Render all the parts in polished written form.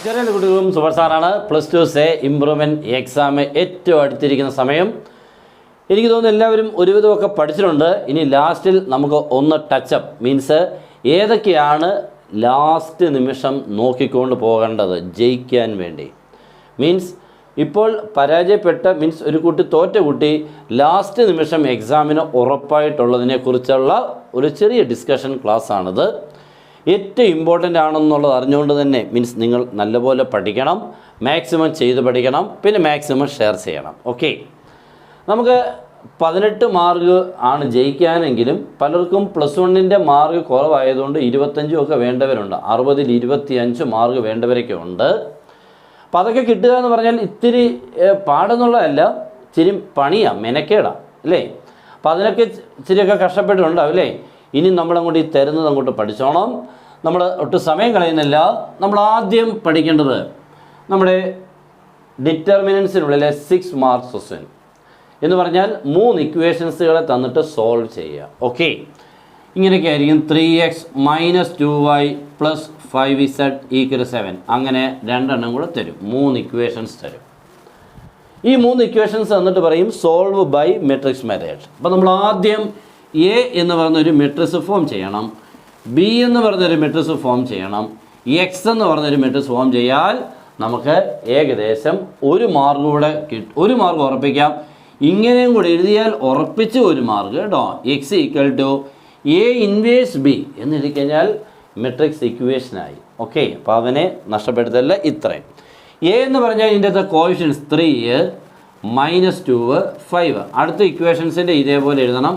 ചെറിയ കുട്ടികളും സൂപ്പർ സാറാണ്. +2 സേ ഇംപ്രൂവ്മെൻറ്റ് എക്സാം ഏറ്റവും അടുത്തിരിക്കുന്ന സമയം. എനിക്ക് തോന്നുന്നു എല്ലാവരും ഒരുവിധമൊക്കെ പഠിച്ചിട്ടുണ്ട്. ഇനി ലാസ്റ്റിൽ നമുക്ക് ഒന്ന് ടച്ചപ്പ് മീൻസ് ഏതൊക്കെയാണ് ലാസ്റ്റ് നിമിഷം നോക്കിക്കൊണ്ട് പോകേണ്ടത് ജയിക്കാൻ വേണ്ടി. മീൻസ് ഇപ്പോൾ പരാജയപ്പെട്ട മീൻസ് ഒരു കുട്ടി തോറ്റ കുട്ടി ലാസ്റ്റ് നിമിഷം എക്സാമിന് ഉറപ്പായിട്ടുള്ളതിനെക്കുറിച്ചുള്ള ഒരു ചെറിയ ഡിസ്കഷൻ ക്ലാസ്സാണിത്. ഏറ്റവും ഇമ്പോർട്ടൻ്റ് ആണെന്നുള്ളത് അറിഞ്ഞുകൊണ്ട് തന്നെ മീൻസ് നിങ്ങൾ നല്ലപോലെ പഠിക്കണം, മാക്സിമം ചെയ്ത് പഠിക്കണം, പിന്നെ മാക്സിമം ഷെയർ ചെയ്യണം. ഓക്കെ, നമുക്ക് 18 മാർക്ക് ആണ് ജയിക്കാനെങ്കിലും പലർക്കും +1ൻ്റെ മാർക്ക് കുറവായതുകൊണ്ട് 25 ഒക്കെ വേണ്ടവരുണ്ട്. 60ൽ 25 മാർക്ക് വേണ്ടവരൊക്കെ ഉണ്ട്. അപ്പോൾ അതൊക്കെ കിട്ടുക എന്ന് പറഞ്ഞാൽ ഇത്തിരി പാടെന്നുള്ളതല്ല, ഇച്ചിരി പണിയാണ്, മെനക്കേടാണ് അല്ലേ. അപ്പോൾ അതിനൊക്കെ ഇച്ചിരിയൊക്കെ കഷ്ടപ്പെട്ടിട്ടുണ്ടാവും അല്ലേ. ഇനി നമ്മളങ്ങോട്ട് ഈ തരുന്നത് അങ്ങോട്ട് പഠിച്ചോണം. നമ്മൾ ഒട്ടും സമയം കളയുന്നില്ല. നമ്മൾ ആദ്യം പഠിക്കേണ്ടത് നമ്മുടെ ഡിറ്റർമിനൻസിനുള്ളിലെ 6 മാർക്ക് ക്വസ്റ്റ്യൻ എന്ന് പറഞ്ഞാൽ 3 ഇക്വേഷൻസുകളെ തന്നിട്ട് സോൾവ് ചെയ്യുക. ഓക്കെ, ഇങ്ങനെയൊക്കെ ആയിരിക്കും. 3x - 2y + 5z = 7. അങ്ങനെ 2 എണ്ണം കൂടെ തരും, 3 ഇക്വേഷൻസ് തരും. ഈ 3 ഇക്വേഷൻസ് തന്നിട്ട് പറയും സോൾവ് ബൈ മെട്രിക്സ് മെത്തേഡ്. അപ്പോൾ നമ്മൾ ആദ്യം എ എന്ന് പറഞ്ഞൊരു മെട്രിക്സ് ഫോം ചെയ്യണം, ബി എന്ന് പറഞ്ഞൊരു മെട്രിക്സ് ഫോം ചെയ്യണം, എക്സ് എന്ന് പറഞ്ഞൊരു മെട്രിക്സ് ഫോം ചെയ്യാൽ നമുക്ക് ഏകദേശം 1 മാർക്ക് കൂടെ കിട്ടും. 1 മാർക്ക് ഉറപ്പിക്കാം. ഇങ്ങനെയും കൂടെ എഴുതിയാൽ ഉറപ്പിച്ച് 1 മാർക്ക് കേട്ടോ. x = a ഇൻവേഴ്സ് b എന്ന് എഴുതി കഴിഞ്ഞാൽ മെട്രിക്സ് ഇക്വേഷനായി. ഓക്കെ, അപ്പോൾ അവനെ നഷ്ടപ്പെടുത്തല്ല. ഇത്രയും എ എന്ന് പറഞ്ഞാൽ ഇതിൻ്റെ കോഎഫിഷ്യൻസ് 3 -2 5. അടുത്ത ഇക്വേഷൻസിൻ്റെ ഇതേപോലെ എഴുതണം,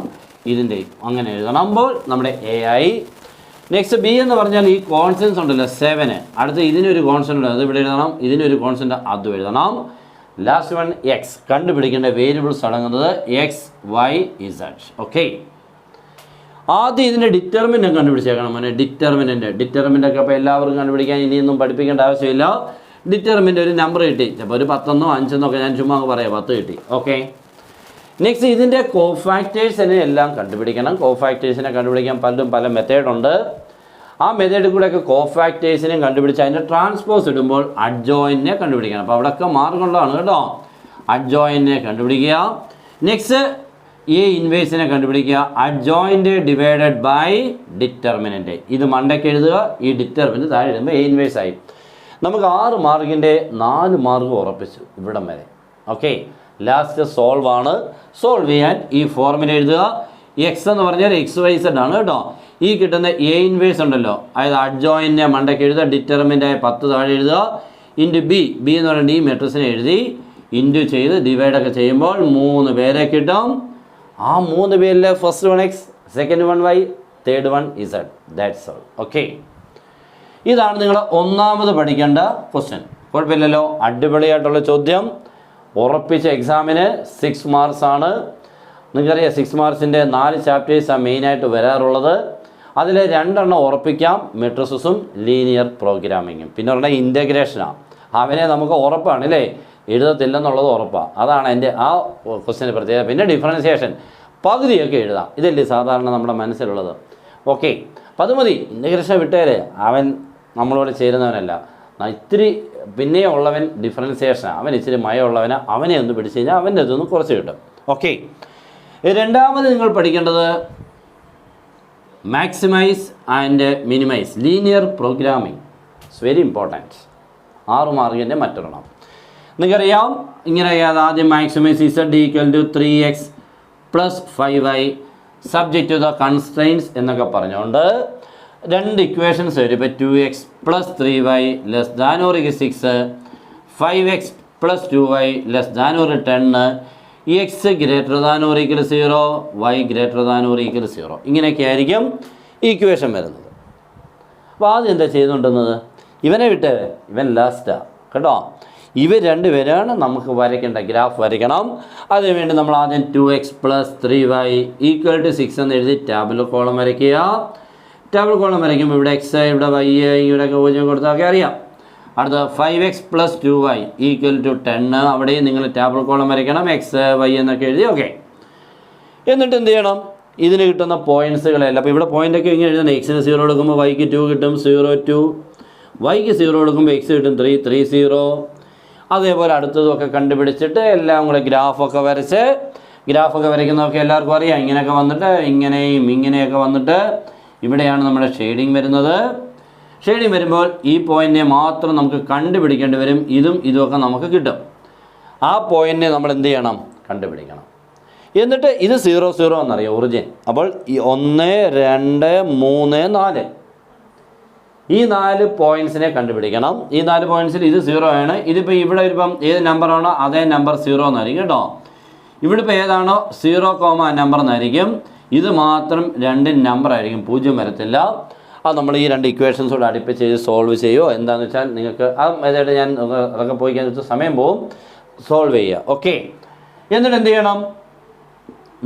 ഇതിൻ്റെ അങ്ങനെ എഴുതണമ്പോൾ നമ്മുടെ എ ആയി. നെക്സ്റ്റ് ബി എന്ന് പറഞ്ഞാൽ ഈ കോൺസ്റ്റൻസ് ഉണ്ടല്ലോ 7. അടുത്ത് ഇതിനൊരു കോൺസ്റ്റൻ്റ് ഉണ്ട്, അത് ഇവിടെ എഴുതണം. ഇതിനൊരു കോൺസ്റ്റൻ്റ് അതും എഴുതണം. Last one x. കണ്ടുപിടിക്കേണ്ട വേരിയബിൾസ് അടങ്ങുന്നത് x, y, z. ഓക്കെ, ആദ്യം ഇതിൻ്റെ ഡിറ്റർമിനൻ്റ് കണ്ടുപിടിച്ചേക്കണം. മോനെ ഡിറ്റർമിനൻ്റ് ഒക്കെ അപ്പോൾ എല്ലാവർക്കും കണ്ടുപിടിക്കാൻ ഇനിയൊന്നും പഠിപ്പിക്കേണ്ട ആവശ്യമില്ല. ഡിറ്റർമിൻ്റ് ഒരു നമ്പർ കിട്ടി, ചിലപ്പോൾ ഒരു 10 5 ഒക്കെ ഞാൻ ചുമ്മാ പറയാം, 10 കിട്ടി. ഓക്കെ, നെക്സ്റ്റ് ഇതിൻ്റെ കോഫാക്ടേഴ്സിനെ എല്ലാം കണ്ടുപിടിക്കണം. കോഫാക്ടേഴ്സിനെ കണ്ടുപിടിക്കാൻ പലരും പല മെത്തേഡുണ്ട്. ആ മെത്തേഡിൽ കൂടെയൊക്കെ കോഫാക്ടേഴ്സിനെയും കണ്ടുപിടിച്ച് അതിൻ്റെ ട്രാൻസ്പോസ് ഇടുമ്പോൾ അഡ്ജോയിനെ കണ്ടുപിടിക്കണം. അപ്പോൾ അവിടെയൊക്കെ മാർഗമുള്ളതാണ് കേട്ടോ. അഡ്ജോയിനെ കണ്ടുപിടിക്കുക. നെക്സ്റ്റ് എ ഇൻവേഴ്സിനെ കണ്ടുപിടിക്കുക. Adjoint divided by determinant. ഇത് മണ്ടയ്ക്ക് എഴുതുക, ഈ ഡിറ്റർമിനൻ്റ് താഴെ എഴുതുമ്പോൾ എ ഇൻവേഴ്സ് ആയി. നമുക്ക് 6 മാർക്കിൻ്റെ 4 മാർക്ക് ഉറപ്പിച്ചു ഇവിടം വരെ. ഓക്കെ, ലാസ്റ്റ് സോൾവ് ആണ്. സോൾവ് ചെയ്യാൻ ഈ ഫോർമുല എഴുതുക. എക്സ് എന്ന് പറഞ്ഞാൽ XYZ ആണ് കേട്ടോ. ഈ കിട്ടുന്ന എ ഇൻവേഴ്സ് ഉണ്ടല്ലോ, അതായത് അഡ്ജോയിനെ മണ്ടയ്ക്ക് എഴുതുക, ഡിറ്റർമിൻ്റായ 10 താഴെ എഴുതുക, ഇൻറ്റു ബി എന്ന് പറയുന്നത് ഈ മെട്രിക്സിനെ എഴുതി ഇൻറ്റു ചെയ്ത് ഡിവൈഡൊക്കെ ചെയ്യുമ്പോൾ 3 പേരെ കിട്ടും. ആ 3 പേരിൽ first one X, second one Y, third one Z. That's all. Okay, ഇതാണ് നിങ്ങൾ ഒന്നാമത് പഠിക്കേണ്ട ക്വസ്റ്റ്യൻ. കുഴപ്പമില്ലല്ലോ, അടിപൊളിയായിട്ടുള്ള ചോദ്യം. ഉറപ്പിച്ച എക്സാമിന് 6 മാർക്സ് ആണ്. നിങ്ങൾക്കറിയാം 6 മാർക്സിൻ്റെ 4 ചാപ്റ്റേഴ്സാണ് മെയിനായിട്ട് വരാറുള്ളത്. അതിൽ 2 എണ്ണം ഉറപ്പിക്കാം, മെട്രിക്സും ലീനിയർ പ്രോഗ്രാമിങ്ങും. പിന്നെ പറഞ്ഞാൽ ഇൻ്റഗ്രേഷനാണ്. അവനെ നമുക്ക് ഉറപ്പാണ് അല്ലേ, എഴുതത്തില്ലെന്നുള്ളത് ഉറപ്പാണ്. അതാണ് എൻ്റെ ആ ക്വസ്റ്റ്യൻ്റെ പ്രത്യേകത. പിന്നെ ഡിഫറൻസിയേഷൻ പകുതിയൊക്കെ എഴുതാം, ഇതല്ലേ സാധാരണ നമ്മുടെ മനസ്സിലുള്ളത്. ഓക്കെ, അപ്പോൾ അത് മതി. ഇൻ്റഗ്രേഷൻ വിട്ടേരെ, അവൻ നമ്മളോട് ചേരുന്നവനല്ല. ഇത്തിരി പിന്നെ ഉള്ളവൻ ഡിഫറൻസിയേഷനാണ്, അവൻ ഇച്ചിരി മയമുള്ളവന്, അവനെ ഒന്ന് പിടിച്ച് കഴിഞ്ഞാൽ അവൻ്റെ ഇതൊന്നും കുറച്ച് കിട്ടും. ഓക്കെ, രണ്ടാമത് നിങ്ങൾ പഠിക്കേണ്ടത് maximise and minimise linear programming. It's very important. 6 മാർക്കിൻ്റെ മറ്റൊരെണ്ണം നിങ്ങൾക്കറിയാം. ഇങ്ങനെ ആദ്യം maximise z = 3x + 5y subject to the constraints എന്നൊക്കെ പറഞ്ഞുകൊണ്ട് 2 ഇക്വേഷൻസ് വരും. ഇപ്പോൾ 2x + 3y ≤ 6, 5x + 2y ≤ 10, x ≥ 0, y ≥ 0. ഇങ്ങനെയൊക്കെ ആയിരിക്കും ഈക്വേഷൻ വരുന്നത്. അപ്പോൾ ആദ്യം എന്താ ചെയ്തുകൊണ്ടിരുന്നത്, ഇവനെ വിട്ടേ, ഇവൻ ലാസ്റ്റാണ് കേട്ടോ. ഇവർ 2 പേരാണ് നമുക്ക് വരയ്ക്കേണ്ട, ഗ്രാഫ് വരയ്ക്കണം. അതിനുവേണ്ടി നമ്മൾ ആദ്യം 2x + 3y = 6 എന്ന് എഴുതി ടാബുലർ കോളം വരയ്ക്കുക. ടാബിൾ കോളം വരയ്ക്കുമ്പോൾ ഇവിടെ x, ഇവിടെ y, ഇവിടെയൊക്കെ 0 കൊടുത്താൽ അറിയാം. അടുത്ത 5x + 2y = 10. അവിടെയും നിങ്ങൾ ടാബിൾ കോളം വരയ്ക്കണം, x, y എന്നൊക്കെ എഴുതി. ഓക്കെ, എന്നിട്ട് എന്ത് ചെയ്യണം, ഇതിന് കിട്ടുന്ന പോയിൻറ്റ്സുകളെല്ലാം. അപ്പോൾ ഇവിടെ പോയിൻ്റൊക്കെ ഇങ്ങനെ എഴുതണം. എക്സിന് 0 കൊടുക്കുമ്പോൾ വൈക്ക് 2 കിട്ടും, 0 2 വൈക്ക് 0 കൊടുക്കുമ്പോൾ എക്സ് കിട്ടും 3 3 0. അതേപോലെ അടുത്തതൊക്കെ കണ്ടുപിടിച്ചിട്ട് എല്ലാം കൂടെ ഗ്രാഫൊക്കെ വരയ്ക്കുന്നതൊക്കെ എല്ലാവർക്കും അറിയാം. ഇങ്ങനെയൊക്കെ വന്നിട്ട് ഇങ്ങനെയൊക്കെ വന്നിട്ട് ഇവിടെയാണ് നമ്മുടെ ഷെയ്ഡിങ് വരുന്നത്. ഷെയ്ഡിങ് വരുമ്പോൾ ഈ പോയിൻറ്റിനെ മാത്രം നമുക്ക് കണ്ടുപിടിക്കേണ്ടി വരും. ഇതുമൊക്കെ നമുക്ക് കിട്ടും. ആ പോയിൻറ്റിനെ നമ്മൾ എന്ത് ചെയ്യണം? കണ്ടുപിടിക്കണം. എന്നിട്ട് ഇത് 0 0 എന്നറിയാം ഒറിജിൻ. അപ്പോൾ ഈ 1 2 3 4 ഈ 4 പോയിൻറ്റ്സിനെ കണ്ടുപിടിക്കണം. ഈ 4 പോയിൻറ്റ്സിൽ ഇത് 0 ആണ്. ഇതിപ്പോൾ ഇവിടെ ഇപ്പം ഏത് നമ്പറാണോ അതേ നമ്പർ 0 എന്നായിരിക്കും കേട്ടോ. ഇവിടെ ഇപ്പോൾ ഏതാണോ 0, നമ്പർ എന്നായിരിക്കും. ഇത് മാത്രം 2 നമ്പർ ആയിരിക്കും, 0 വരത്തില്ല. അത് നമ്മൾ ഈ 2 ഇക്വേഷൻസോട് അടുപ്പിച്ച് ചെയ്ത് സോൾവ് ചെയ്യുമോ എന്താണെന്ന് വെച്ചാൽ നിങ്ങൾക്ക് ആ മെത്തേഡ് ഞാൻ അതൊക്കെ പോയി കഴിഞ്ഞാൽ സമയം പോവും. സോൾവ് ചെയ്യുക. ഓക്കെ. എന്നിട്ട് എന്ത് ചെയ്യണം?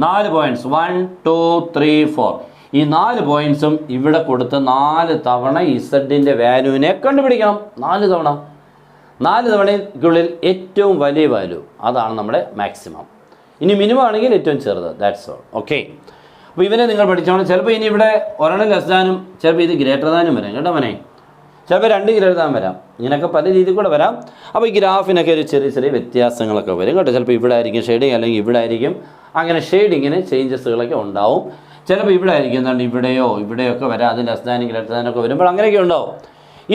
4 പോയിൻറ്റ്സ് 1 2 3 4 ഈ 4 പോയിൻറ്റ്സും ഇവിടെ കൊടുത്ത് 4 തവണ ഇസഡിൻ്റെ വാല്യൂവിനെ കണ്ടുപിടിക്കണം. 4 തവണയ്ക്കുള്ളിൽ ഏറ്റവും വലിയ വാല്യൂ അതാണ് നമ്മുടെ മാക്സിമം. ഇനി മിനിമം ആണെങ്കിൽ ഏറ്റവും ചെറുത്. That's all. ഓക്കെ. അപ്പോൾ ഇവനെ നിങ്ങൾ പഠിച്ചോണം. ചിലപ്പോൾ ഇനി ഇവിടെ ഒരെണ്ണം ലെസ് ദാനും ചിലപ്പോൾ ഇത് ഗ്രേറ്റർ ദാനും വരാം കേട്ടോ അവനെ. ചിലപ്പോൾ 2 ഗ്രേറ്റർ ദാൻ വരാം. ഇങ്ങനെയൊക്കെ പല രീതിയിൽ കൂടെ വരാം. അപ്പോൾ ഈ ഗ്രാഫിനൊക്കെ ഒരു ചെറിയ വ്യത്യാസങ്ങളൊക്കെ വരും കേട്ടോ. ചിലപ്പോൾ ഇവിടെ ആയിരിക്കും ഷെയ്ഡിങ്, അല്ലെങ്കിൽ ഇവിടെ ആയിരിക്കും. അങ്ങനെ ഷെയ്ഡിങ്ങിന് ചേഞ്ചസുകളൊക്കെ ഉണ്ടാവും. ചിലപ്പോൾ ഇവിടെ ആയിരിക്കും എന്താണ് ഇവിടെയൊക്കെ വരാം. അത് ലെസ് ദാനും ഗ്രേറ്റർ ദാനൊക്കെ വരുമ്പോൾ അങ്ങനെയൊക്കെ ഉണ്ടാവും.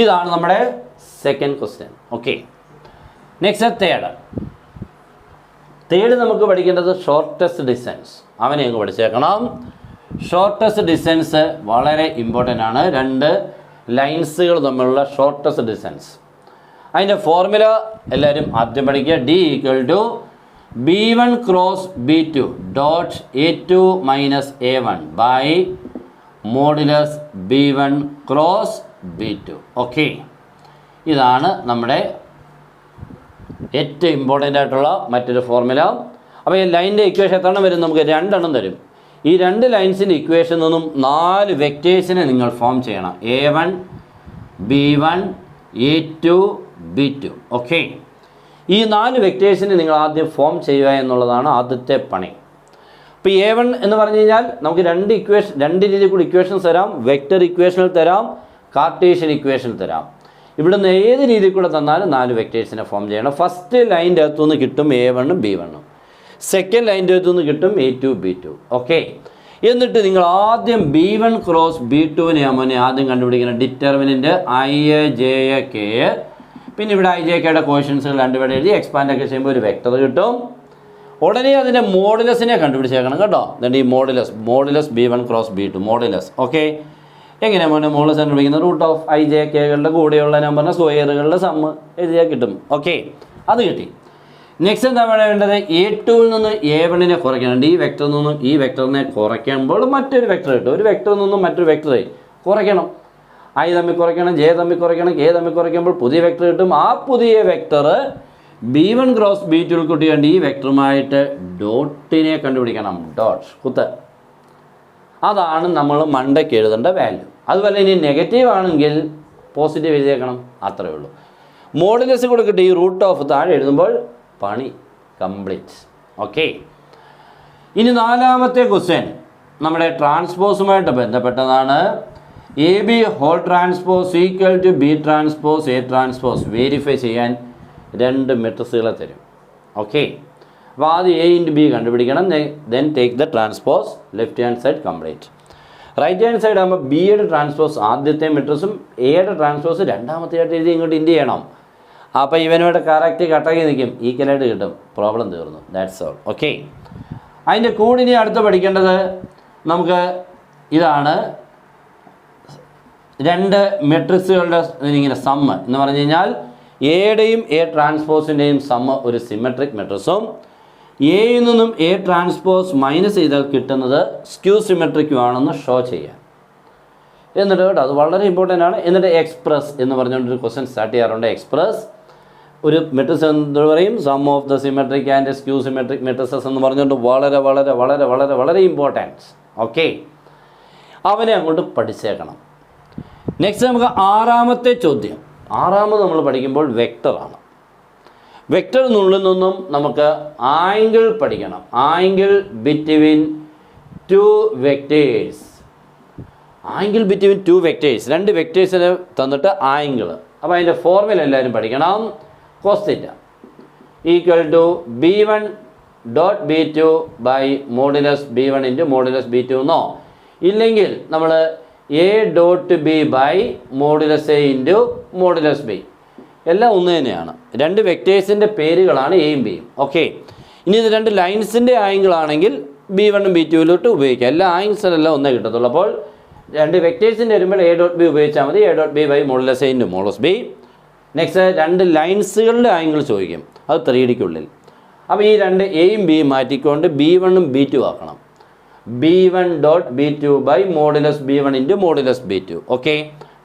ഇതാണ് നമ്മുടെ second question. Okay. Next third നമുക്ക് പഠിക്കേണ്ടത് ഷോർട്ടസ്റ്റ് ഡിസ്റ്റൻസ്. അവനെ അങ്ങ് പഠിച്ചേക്കണം. ഷോർട്ടസ്റ്റ് ഡിസ്റ്റൻസ് വളരെ ഇമ്പോർട്ടൻ്റ് ആണ്. 2 ലൈൻസുകൾ തമ്മിലുള്ള ഷോർട്ടസ്റ്റ് ഡിസ്റ്റൻസ്. അതിൻ്റെ ഫോർമുല എല്ലാവരും ആദ്യം പഠിക്കുക. D = B1 cross B2 dot A2 minus A1 by modulus B1 cross B2. Okay. ഇതാണ് നമ്മുടെ ഏറ്റവും ഇമ്പോർട്ടൻ്റ് ആയിട്ടുള്ള മറ്റൊരു ഫോർമുല. അപ്പോൾ ഈ ലൈനിൻ്റെ ഇക്വേഷൻ എത്രണ്ണം വരും? നമുക്ക് 2 എണ്ണം തരും. ഈ 2 ലൈൻസിൻ്റെ ഇക്വേഷനിൽ നിന്നും 4 വെക്റ്റേഴ്സിനെ നിങ്ങൾ ഫോം ചെയ്യണം. A1 B1 A2 B2. Okay. ഈ 4 വെക്റ്റേഴ്സിനെ നിങ്ങൾ ആദ്യം ഫോം ചെയ്യുക എന്നുള്ളതാണ് ആദ്യത്തെ പണി. ഇപ്പോൾ A1 എന്ന് പറഞ്ഞു കഴിഞ്ഞാൽ നമുക്ക് 2 രീതിയിൽ കൂടി ഇക്വേഷൻസ് തരാം. വെക്റ്റർ ഇക്വേഷനിൽ തരാം, കാർട്ടീഷ്യൻ ഇക്വേഷനിൽ തരാം. ഇവിടുന്ന് ഏത് രീതിയിൽ കൂടെ തന്നാലും 4 വെക്റ്റേഴ്സിനെ ഫോം ചെയ്യണം. ഫസ്റ്റ് ലൈൻ്റെ അകത്തുനിന്ന് കിട്ടും A1 B1. സെക്കൻഡ് ലൈൻ്റെ അകത്തുനിന്ന് കിട്ടും A2 B2. ഓക്കെ. എന്നിട്ട് നിങ്ങൾ ആദ്യം B1 ക്രോസ് B2വിനെ ആദ്യം കണ്ടുപിടിക്കണം. Determinant I J K. പിന്നെ ഇവിടെ I J Kയുടെ കോഷ്യൻസുകൾ രണ്ടുപേരെ എഴുതി എക്സ്പാൻഡൊക്കെ ചെയ്യുമ്പോൾ ഒരു വെക്റ്റർ കിട്ടും. ഉടനെ അതിൻ്റെ മോഡുലസിനെ കണ്ടുപിടിച്ചേക്കണം കേട്ടോ. എന്നിട്ട് ഈ modulus B1 cross B2 modulus. Okay. എങ്ങനെയാണ് മോഡുലസ് കണ്ടുപിടിക്കുന്നത്? √I J Kകളുടെ കൂടെയുള്ള നമ്പറിൻ്റെ സ്ക്വയറുകളുടെ സമ്മ് എഴുതിയാൽ കിട്ടും. ഓക്കെ. അത് കിട്ടി. നെക്സ്റ്റ് എന്താ വേണ്ടത്? A2വിൽ നിന്ന് A1നെ കുറയ്ക്കണം. ഈ വെക്ടറിൽ നിന്നും ഈ വെക്ടറിനെ കുറയ്ക്കുമ്പോൾ മറ്റൊരു വെക്ടർ കിട്ടും. ഒരു വെക്ടറിൽ നിന്നും മറ്റൊരു വെക്ടർ കുറയ്ക്കണം. I തമ്മിൽ കുറയ്ക്കണം, J തമ്മിൽ കുറയ്ക്കണം, K തമ്മിൽ കുറയ്ക്കുമ്പോൾ പുതിയ വെക്ടർ കിട്ടും. ആ പുതിയ വെക്ടർ B1 ക്രോസ് B2 കൂട്ടിയാണ്ട് ഈ വെക്ടറുമായിട്ട് ഡോട്ടിനെ കണ്ടുപിടിക്കണം. കുത്ത്. അതാണ് നമ്മൾ മണ്ടയ്ക്ക് എഴുതേണ്ട വാല്യൂ. അതുപോലെ ഇനി നെഗറ്റീവ് ആണെങ്കിൽ പോസിറ്റീവ് എഴുതിയേക്കണം. അത്രയേ ഉള്ളൂ. മോഡുലസ് കൂടെ കിട്ടി. ഈ √ താഴെ എഴുതുമ്പോൾ പണി കംപ്ലീറ്റ്. ഓക്കെ. ഇനി 4ാമത്തെ ക്വസ്റ്റ്യൻ നമ്മുടെ ട്രാൻസ്പോസുമായിട്ട് ബന്ധപ്പെട്ടതാണ്. AB whole transpose equal to B transpose A transpose verify ചെയ്യാൻ 2 മെട്രിക്സുകളെ തരും. ഓക്കെ. അപ്പോൾ ആദ്യം A × B കണ്ടുപിടിക്കണം. Then take the transpose left hand side complete. Right hand side ആകുമ്പോൾ ബിയുടെ ട്രാൻസ്പോസ് ആദ്യത്തെ മെട്രിക്സും എയുടെ ട്രാൻസ്പോസ് രണ്ടാമത്തെയായിട്ട് എഴുതി ഇങ്ങോട്ട് ഇൻഡ് ചെയ്യണം. അപ്പോൾ ഇവനുമായിട്ട് കറക്റ്റ് കട്ടാക്കി നിൽക്കും, ഈക്വലായിട്ട് കിട്ടും. പ്രോബ്ലം തീർന്നു. That's all. ഓക്കെ. അതിൻ്റെ കൂടിനി അടുത്ത് പഠിക്കേണ്ടത് നമുക്ക് ഇതാണ്. 2 മെട്രിക്സുകളുടെ ഇങ്ങനെ സമ്മ് എന്ന് പറഞ്ഞു കഴിഞ്ഞാൽ എയുടെയും A ട്രാൻസ്പോസിൻ്റെയും സമ്മ് ഒരു സിമെട്രിക് മെട്രിക്സും എയിൽ നിന്നും A ട്രാൻസ്പോസ് മൈനസ് ചെയ്താൽ കിട്ടുന്നത് സ്ക്യൂ സിമെട്രിക്കുമാണെന്ന് ഷോ ചെയ്യാൻ. എന്നിട്ട് കേട്ടോ അത് വളരെ ഇമ്പോർട്ടൻ്റ് ആണ്. എന്നിട്ട് എക്സ്പ്രസ് എന്ന് പറഞ്ഞുകൊണ്ടൊരു ക്വസ്റ്റ്യൻ സ്റ്റാർട്ട് ചെയ്യാറുണ്ട്. എക്സ്പ്രസ് ഒരു മെട്രിക്സ് എന്ന് പറയും sum of the symmetric and skew symmetric matrices എന്ന് പറഞ്ഞുകൊണ്ട് വളരെ വളരെ വളരെ വളരെ വളരെ ഇമ്പോർട്ടൻറ്റ്. ഓക്കെ. അവനെ അങ്ങോട്ട് പഠിച്ചേക്കണം. നെക്സ്റ്റ് നമുക്ക് 6ാമത്തെ ചോദ്യം. 6ാമത് നമ്മൾ പഠിക്കുമ്പോൾ വെക്ടറാണ്. വെക്ടറിനുള്ളിൽ നിന്നും നമുക്ക് ആംഗിൾ പഠിക്കണം. Angle between 2 vectors. Angle between 2 vectors. 2 വെക്ടേഴ്സിനെ തന്നിട്ട് ആംഗിൾ അപ്പോൾ അതിൻ്റെ ഫോർമുല എല്ലാവരും പഠിക്കണം. Cos theta equal to B1 dot B2 by modulus B1 into modulus B2 എന്നോ, ഇല്ലെങ്കിൽ നമ്മൾ A dot B by modulus A into modulus B. എല്ലാം ഒന്ന് തന്നെയാണ്. രണ്ട് വെക്റ്റേഴ്സിൻ്റെ പേരുകളാണ് എയും ബിയും. ഓക്കെ, ഇനി ഇത് രണ്ട് ലൈൻസിൻ്റെ ആംഗിൾ ആണെങ്കിൽ B1 B2 ഉപയോഗിക്കാം. എല്ലാ ആംഗിൾസിലെല്ലാം ഒന്നേ കിട്ടത്തുള്ളൂ. അപ്പോൾ രണ്ട് വെക്റ്റേഴ്സിൻ്റെ വരുമ്പോൾ A ഡോട്ട് B ഉപയോഗിച്ചാൽ മതി. A dot B by modulus A into modulus B. Next രണ്ട് ലൈൻസുകളുടെ ആംഗിൾ ചോദിക്കും, അത് 3Dക്കുള്ളിൽ. അപ്പോൾ ഈ രണ്ട് എയും ബിയും മാറ്റിക്കൊണ്ട് B1 B2 ആക്കണം. B1 dot B2 by modulus B1 into modulus B2. Okay,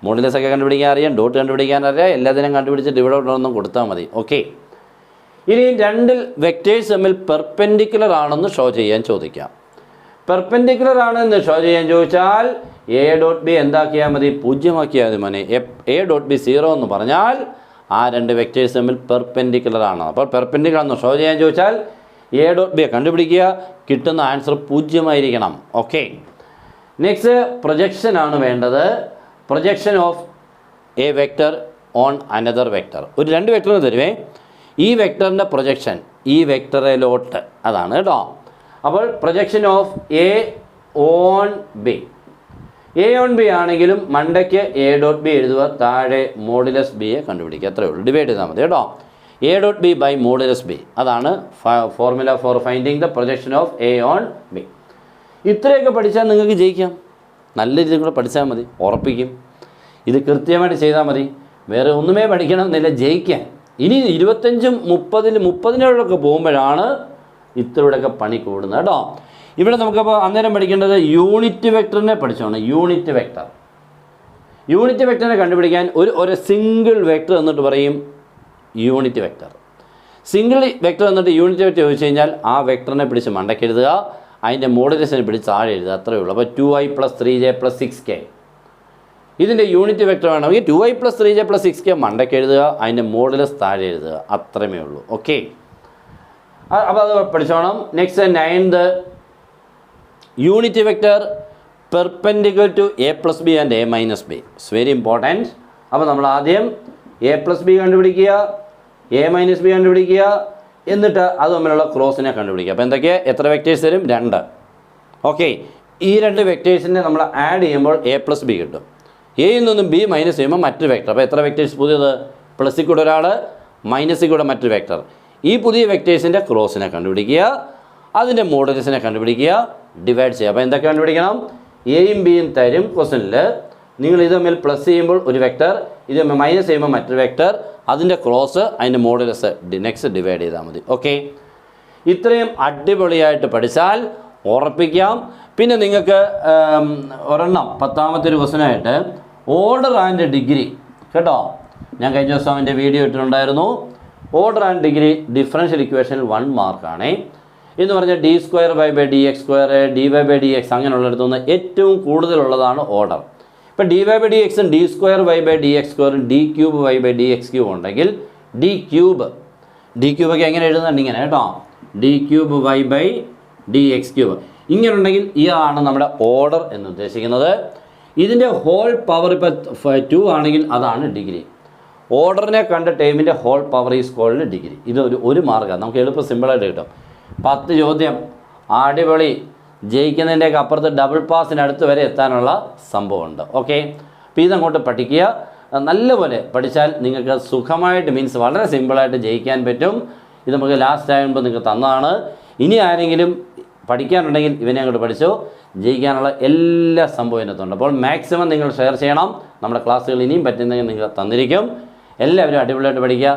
modulus ഒക്കെ കണ്ടുപിടിക്കാൻ അറിയാം, ഡോട്ട് കണ്ടുപിടിക്കാൻ അറിയാം, എല്ലാത്തിനും കണ്ടുപിടിച്ചിട്ട് ഇവിടെ ഒന്നും കൊടുത്താൽ മതി. ഓക്കെ, ഇനി രണ്ട് വെക്റ്റേഴ്സ് തമ്മിൽ പെർപെൻഡിക്കുലർ ആണെന്ന് ഷോ ചെയ്യാൻ ചോദിക്കാം. പെർപെൻഡിക്കുലർ ആണെന്ന് ഷോ ചെയ്യാൻ ചോദിച്ചാൽ A ഡോട്ട് B എന്താക്കിയാൽ മതി? 0 ആക്കിയാൽ മതി മോനെ. A ഡോട്ട് B 0 എന്ന് പറഞ്ഞാൽ ആ രണ്ട് വെക്റ്റേഴ്സ് തമ്മിൽ പെർപെൻഡിക്കുലർ ആണ്. അപ്പോൾ പെർപെൻഡിക്കുലർ ആണെന്ന് ഷോ ചെയ്യാൻ ചോദിച്ചാൽ A ഡോട്ട് B കണ്ടുപിടിക്കുക, കിട്ടുന്ന ആൻസർ 0 ആയിരിക്കണം. ഓക്കെ, നെക്സ്റ്റ് പ്രൊജക്ഷൻ ആണ് വേണ്ടത്. Projection of A vector on another vector. ഒരു രണ്ട് വെക്റ്ററിന് തരുവേ, ഈ വെക്റ്ററിൻ്റെ പ്രൊജക്ഷൻ ഈ വെക്റ്ററിലോട്ട്, അതാണ് കേട്ടോ. അപ്പോൾ projection of A on B. A on B ആണെങ്കിലും മണ്ടയ്ക്ക് A ഡോട്ട് B എഴുതുക, താഴെ മോഡുലസ് Bയെ കണ്ടുപിടിക്കുക. അത്രയേ ഉള്ളൂ, ഡിവൈഡ് ചെയ്താൽ മതി കേട്ടോ. A dot B by modulus B, അതാണ് formula for finding the projection of A on B. ഇത്രയൊക്കെ പഠിച്ചാൽ നിങ്ങൾക്ക് ജയിക്കാം. നല്ല രീതിയിൽ കൂടെ പഠിച്ചാൽ മതി, ഉറപ്പിക്കും. ഇത് കൃത്യമായിട്ട് ചെയ്താൽ മതി, വേറെ ഒന്നുമേ പഠിക്കണമെന്നില്ല ജയിക്കാൻ. ഇനി 25, 30 പോകുമ്പോഴാണ് ഇത്രയുടെയൊക്കെ പണി കൂടുന്നത് കേട്ടോ. ഇവിടെ നമുക്കപ്പോൾ അന്നേരം പഠിക്കേണ്ടത് യൂണിറ്റ് വെക്ടറിനെ പഠിച്ചോണം. യൂണിറ്റ് വെക്ടറിനെ കണ്ടുപിടിക്കാൻ ഒരു സിംഗിൾ വെക്ടർ എന്നിട്ട് പറയും യൂണിറ്റ് വെക്ടർ. സിംഗിൾ വെക്ടർ എന്നിട്ട് യൂണിറ്റ് വെക്ടർ ചോദിച്ചു കഴിഞ്ഞാൽ ആ വെക്ടറിനെ പിടിച്ച് മണ്ടയ്ക്ക് എഴുതുക, അതിൻ്റെ മോഡുലസിനെ പിടിച്ച് താഴെ എഴുതുക, അത്രയേ ഉള്ളൂ. അപ്പോൾ 2i + 3j + 6k. ഇതിൻ്റെ യൂണിറ്റ് വെക്ടർ വേണമെങ്കിൽ 2i + 3j + 6k മണ്ടയ്ക്ക് എഴുതുക, അതിൻ്റെ മോഡുലസ് താഴെ എഴുതുക, അത്രമേ ഉള്ളൂ. ഓക്കെ, അപ്പോൾ അത് പഠിച്ചോണം. Next 9th unit vector perpendicular to A + B and A - B. It's very important. അപ്പോൾ നമ്മൾ ആദ്യം A + B കണ്ടുപിടിക്കുക, A - B കണ്ടുപിടിക്കുക, എന്നിട്ട് അത് തമ്മിലുള്ള ക്രോസിനെ കണ്ടുപിടിക്കുക. അപ്പോൾ എന്തൊക്കെയാണ്, എത്ര വെക്റ്റേഴ്സ് തരും? 2. ഓക്കെ, ഈ രണ്ട് വെക്റ്റേഴ്സിനെ നമ്മൾ ആഡ് ചെയ്യുമ്പോൾ A + B കിട്ടും. എയിൽ നിന്നും B മൈനസ് ചെയ്യുമ്പോൾ മറ്റൊരു വെക്ടർ. അപ്പോൾ എത്ര വെക്റ്റേഴ്സ് പുതിയത്? പ്ലസിൽ കൂടെ ഒരാൾ, മൈനസിൽ കൂടെ മറ്റൊരു വെക്ടർ. ഈ പുതിയ വെക്റ്റേഴ്സിൻ്റെ ക്രോസിനെ കണ്ടുപിടിക്കുക, അതിൻ്റെ മോഡുലസിനെ കണ്ടുപിടിക്കുക, ഡിവൈഡ് ചെയ്യുക. അപ്പോൾ എന്തൊക്കെ കണ്ടുപിടിക്കണം? എയും ബിയും തരും ക്വസ്റ്റനിൽ. നിങ്ങൾ ഇത് തമ്മിൽ പ്ലസ് ചെയ്യുമ്പോൾ ഒരു വെക്ടർ, ഇത് മൈനസ് ചെയ്യുമ്പോൾ മറ്റൊരു വെക്ടർ, അതിൻ്റെ ക്രോസ്, അതിൻ്റെ മോഡുലസ്, നെക്സ്റ്റ് ഡിവൈഡ് ചെയ്താൽ മതി. ഓക്കെ, ഇത്രയും അടിപൊളിയായിട്ട് പഠിച്ചാൽ ഉറപ്പിക്കാം. പിന്നെ നിങ്ങൾക്ക് ഒരെണ്ണം 10ാമത്തെ ഒരു ക്വസ്റ്റനായിട്ട് ഓർഡർ ആൻഡ് ഡിഗ്രി കേട്ടോ. ഞാൻ കഴിഞ്ഞ ദിവസം അവൻ്റെ വീഡിയോ ഇട്ടിട്ടുണ്ടായിരുന്നു. ഓർഡർ ആൻഡ് ഡിഗ്രി ഡിഫറൻഷ്യൽ ഇക്വേഷനിൽ 1 മാർക്കാണ് എന്ന് പറഞ്ഞാൽ d²/dx², dy/dx അങ്ങനെയുള്ളിടത്തുനിന്ന് ഏറ്റവും കൂടുതലുള്ളതാണ് ഓർഡർ. ഇപ്പോൾ dy/dx d²y/dx² d³y/dx³ ഉണ്ടെങ്കിൽ d³ ഒക്കെ എങ്ങനെ എഴുതുന്നുണ്ട്? ഇങ്ങനെ കേട്ടോ, d³y/dx³ ഇങ്ങനെ ഉണ്ടെങ്കിൽ ഇതാണ് നമ്മുടെ ഓർഡർ എന്ന് ഉദ്ദേശിക്കുന്നത്. ഇതിൻ്റെ ഹോൾ പവർ ഇപ്പോൾ 2 ആണെങ്കിൽ അതാണ് ഡിഗ്രി. ഓർഡറിനെ കണ്ട ടൈമിൻ്റെ whole power is called degree. ഇത് ഒരു മാർക്കാണ്, നമുക്ക് എളുപ്പം സിമ്പിളായിട്ട് കിട്ടും. 10 ചോദ്യം അടിപൊളി, ജയിക്കുന്നതിൻ്റെയൊക്കെ അപ്പുറത്ത് ഡബിൾ പാസിനടുത്ത് വരെ എത്താനുള്ള സംഭവമുണ്ട്. ഓക്കെ, അപ്പോൾ ഇതങ്ങോട്ട് പഠിക്കുക. നല്ലപോലെ പഠിച്ചാൽ നിങ്ങൾക്ക് സുഖമായിട്ട്, മീൻസ് വളരെ സിമ്പിളായിട്ട് ജയിക്കാൻ പറ്റും. ഇത് നമുക്ക് ലാസ്റ്റ് ആകുമ്പോൾ നിങ്ങൾക്ക് തന്നതാണ്. ഇനി ആരെങ്കിലും പഠിക്കാനുണ്ടെങ്കിൽ ഇവനെ അങ്ങോട്ട് പഠിച്ചോ, ജയിക്കാനുള്ള എല്ലാ സംഭവം ഇതിനകത്തുണ്ട്. അപ്പോൾ മാക്സിമം നിങ്ങൾ ഷെയർ ചെയ്യണം. നമ്മുടെ ക്ലാസ്സുകൾ ഇനിയും പറ്റുന്നെങ്കിൽ നിങ്ങൾ തന്നിരിക്കും. എല്ലാവരും അടിപൊളിയായിട്ട് പഠിക്കുക,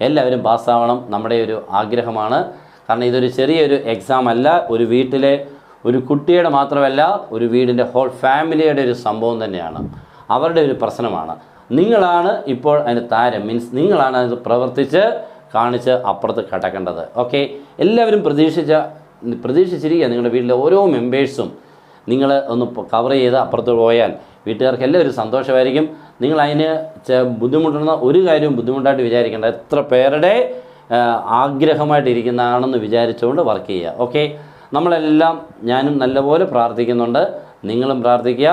എല്ലാവരും പാസ്സാവണം, നമ്മുടെ ഒരു ആഗ്രഹമാണ്. കാരണം ഇതൊരു ചെറിയൊരു എക്സാം അല്ല, ഒരു വീട്ടിലെ ഒരു കുട്ടിയുടെ മാത്രമല്ല, ഒരു വീടിൻ്റെ ഹോൾ ഫാമിലിയുടെ ഒരു സംഭവം തന്നെയാണ്, അവരുടെ ഒരു പ്രശ്നമാണ്. നിങ്ങളാണ് ഇപ്പോൾ അതിന് താരം, മീൻസ് നിങ്ങളാണ് അത് പ്രവർത്തിച്ച് കാണിച്ച് അപ്പുറത്ത് കടക്കേണ്ടത്. ഓക്കെ, എല്ലാവരും പ്രതീക്ഷിച്ചിരിക്കുക. നിങ്ങളുടെ വീട്ടിലെ ഓരോ മെമ്പേഴ്സും നിങ്ങൾ ഒന്ന് കവർ ചെയ്ത് അപ്പുറത്ത് പോയാൽ വീട്ടുകാർക്ക് എല്ലാവരും സന്തോഷമായിരിക്കും. നിങ്ങൾ അതിന് ബുദ്ധിമുട്ടുന്ന ഒരു കാര്യവും ബുദ്ധിമുട്ടായിട്ട് വിചാരിക്കേണ്ട. എത്ര പേരുടെ ആഗ്രഹമായിട്ടിരിക്കുന്നതാണെന്ന് വിചാരിച്ചുകൊണ്ട് വർക്ക് ചെയ്യുക. ഓക്കെ, നമ്മളെല്ലാം, ഞാനും നല്ലപോലെ പ്രാർത്ഥിക്കുന്നുണ്ട്, നിങ്ങളും പ്രാർത്ഥിക്കുക.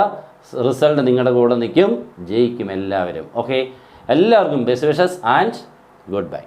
റിസൾട്ട് നിങ്ങളുടെ കൂടെ നിൽക്കും, ജയിക്കും എല്ലാവരും. ഓക്കെ, എല്ലാവർക്കും best wishes and good bye.